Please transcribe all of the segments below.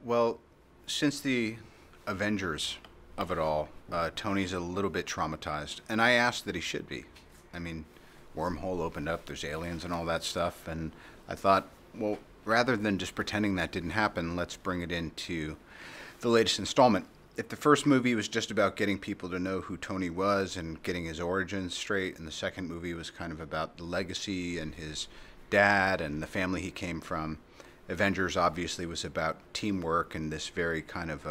Well, since the Avengers of it all, Tony's a little bit traumatized, and I asked that he should be. I mean, wormhole opened up, there's aliens and all that stuff, and I thought, well, rather than just pretending that didn't happen, let's bring it into the latest installment. If the first movie was just about getting people to know who Tony was and getting his origins straight, and the second movie was kind of about the legacy and his dad and the family he came from, Avengers obviously was about teamwork and this very kind of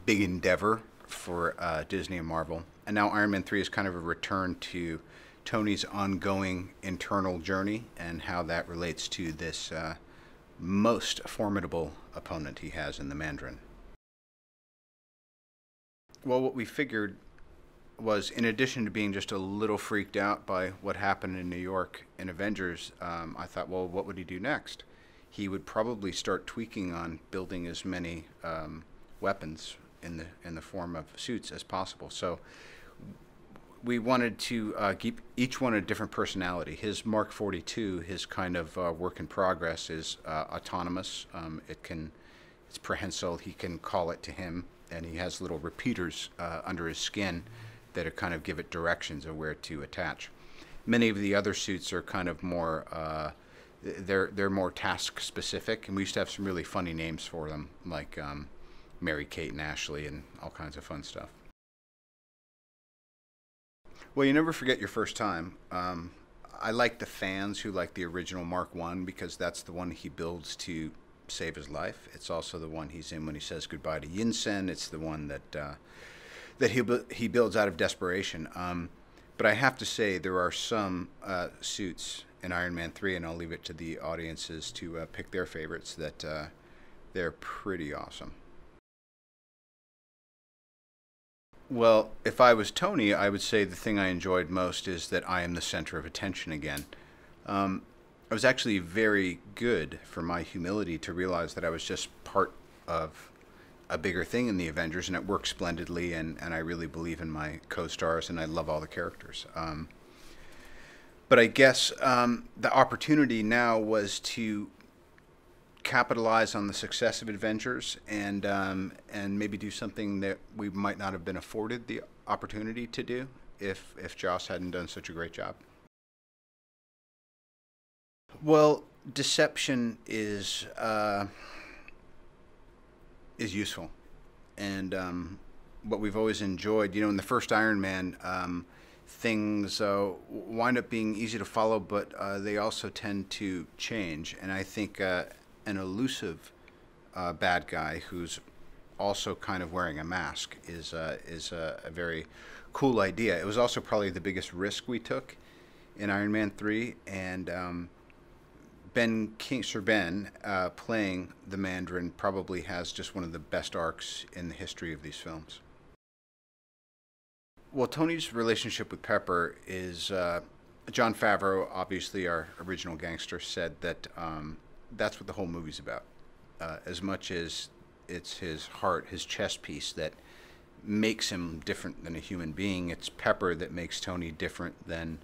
big endeavor for Disney and Marvel. And now Iron Man 3 is kind of a return to Tony's ongoing internal journey and how that relates to this most formidable opponent he has in the Mandarin. Well, what we figured was, in addition to being just a little freaked out by what happened in New York in Avengers, I thought, well, what would he do next? He would probably start tweaking on building as many weapons in the form of suits as possible. So we wanted to keep each one a different personality. His Mark 42, his kind of work in progress, is autonomous. It's prehensile. He can call it to him, and he has little repeaters under his skin that are kind of give it directions of where to attach. Many of the other suits are kind of more they're more task specific, and we used to have some really funny names for them, like Mary Kate and Ashley and all kinds of fun stuff. Well, you never forget your first time. I like the fans who like the original Mark 1 because that's the one he builds to save his life. It's also the one he's in when he says goodbye to Yinsen. It's the one that he builds out of desperation. But I have to say there are some suits in Iron Man 3, and I'll leave it to the audiences to pick their favorites, that they're pretty awesome. Well, if I was Tony, I would say the thing I enjoyed most is that I am the center of attention again. I was actually very good for my humility to realize that I was just part of a bigger thing in the Avengers, and it worked splendidly, and I really believe in my co-stars, and I love all the characters. But I guess the opportunity now was to capitalize on the success of Avengers and maybe do something that we might not have been afforded the opportunity to do if Joss hadn't done such a great job. Well, deception is useful, and what we've always enjoyed, in the first Iron Man, things wind up being easy to follow, but they also tend to change. And I think an elusive bad guy who's also kind of wearing a mask is a very cool idea. It was also probably the biggest risk we took in Iron Man 3, and Sir Ben playing the Mandarin probably has just one of the best arcs in the history of these films. Well, Tony's relationship with Pepper is Jon Favreau, obviously our original gangster, said that that's what the whole movie's about. As much as it's his heart, his chess piece that makes him different than a human being, it's Pepper that makes Tony different than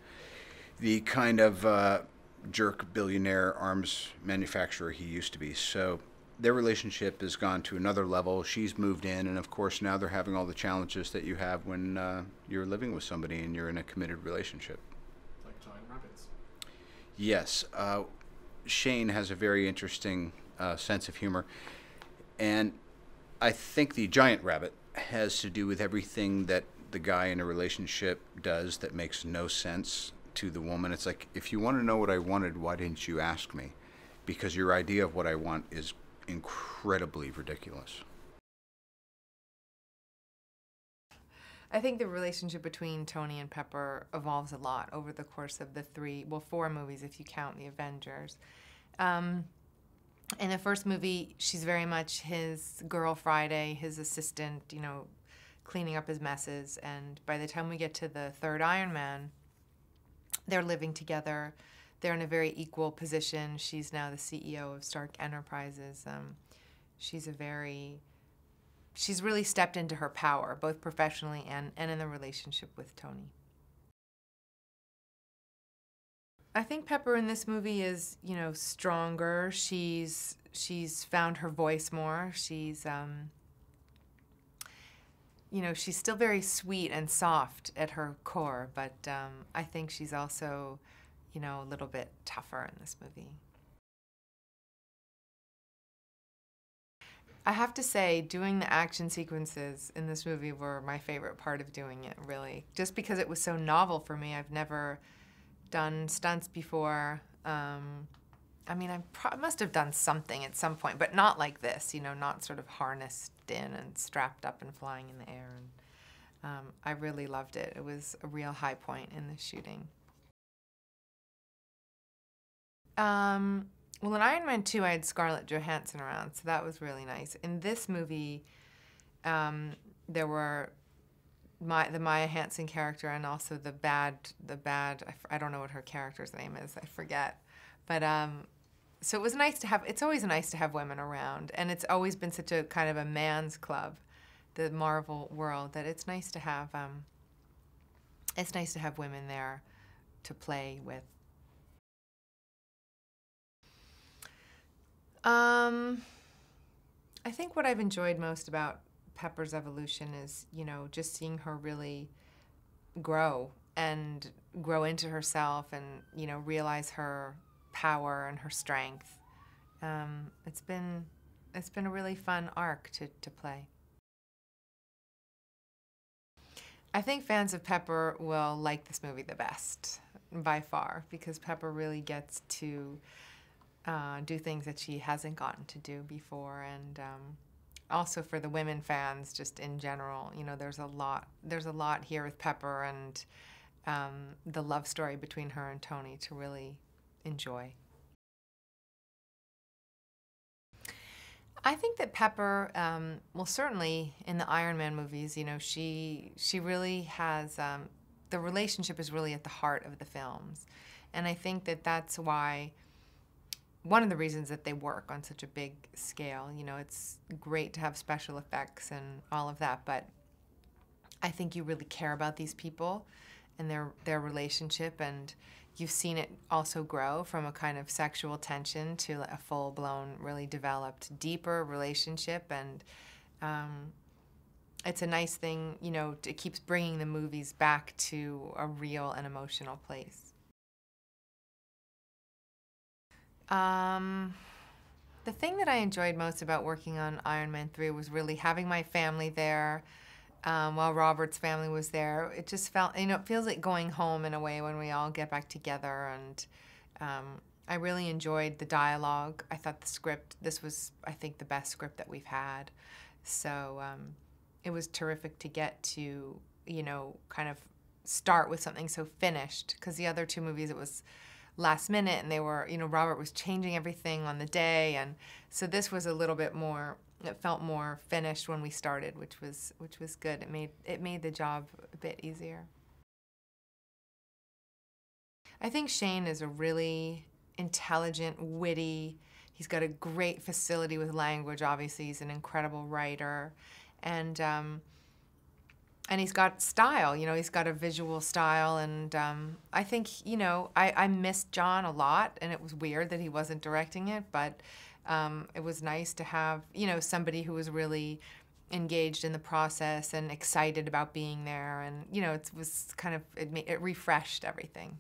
the kind of jerk billionaire arms manufacturer he used to be. So their relationship has gone to another level. She's moved in, and of course now they're having all the challenges that you have when you're living with somebody and you're in a committed relationship. Like giant rabbits. Yes. Shane has a very interesting sense of humor, and I think the giant rabbit has to do with everything that the guy in a relationship does that makes no sense to the woman. It's like, if you want to know what I wanted, why didn't you ask me? Because your idea of what I want is incredibly ridiculous. I think the relationship between Tony and Pepper evolves a lot over the course of the four movies if you count the Avengers. In the first movie, she's very much his girl Friday, his assistant, cleaning up his messes. And by the time we get to the third Iron Man, they're living together. They're in a very equal position. She's now the CEO of Stark Enterprises. She's really stepped into her power, both professionally and in the relationship with Tony. I think Pepper in this movie is, stronger. She's found her voice more. She's still very sweet and soft at her core, but I think she's also, a little bit tougher in this movie. I have to say, doing the action sequences in this movie were my favorite part of doing it, really. Just because it was so novel for me. I've never done stunts before. I mean, I must have done something at some point, but not like this, not sort of harnessed in and strapped up and flying in the air. And I really loved it. It was a real high point in the shooting. Well, in Iron Man 2, I had Scarlett Johansson around, so that was really nice. In this movie, there were the Maya Hansen character and also the bad, I don't know what her character's name is, I forget. But, so it was nice to have, it's always nice to have women around, and it's always been such a kind of a man's club, the Marvel world, that it's nice to have women there to play with. I think what I've enjoyed most about Pepper's evolution is, just seeing her really grow into herself and, realize her power and her strength. It's been a really fun arc to play. I think fans of Pepper will like this movie the best, by far, because Pepper really gets to do things that she hasn't gotten to do before, and also for the women fans, just in general, there's a lot here with Pepper and the love story between her and Tony to really enjoy. I think that Pepper, well, certainly in the Iron Man movies, she really has, the relationship is really at the heart of the films, and I think that that's why. One of the reasons that they work on such a big scale. It's great to have special effects and all of that, but I think you really care about these people and their relationship, and you've seen it also grow from a kind of sexual tension to a full-blown, really developed, deeper relationship, and it's a nice thing, it keeps bringing the movies back to a real and emotional place. The thing that I enjoyed most about working on Iron Man 3 was really having my family there while Robert's family was there. It just felt, it feels like going home in a way when we all get back together, and I really enjoyed the dialogue. I thought the script, this was, I think, the best script that we've had. So it was terrific to get to, kind of start with something so finished, because the other two movies, it was last minute, and they were, Robert was changing everything on the day, and so this was a little bit more, it felt more finished when we started, which was good. It made the job a bit easier. I think Shane is a really intelligent, witty, he's got a great facility with language, obviously he's an incredible writer, and he's got style, he's got a visual style, and I think, I missed John a lot, and it was weird that he wasn't directing it, but it was nice to have, somebody who was really engaged in the process and excited about being there, and, it was kind of, it refreshed everything.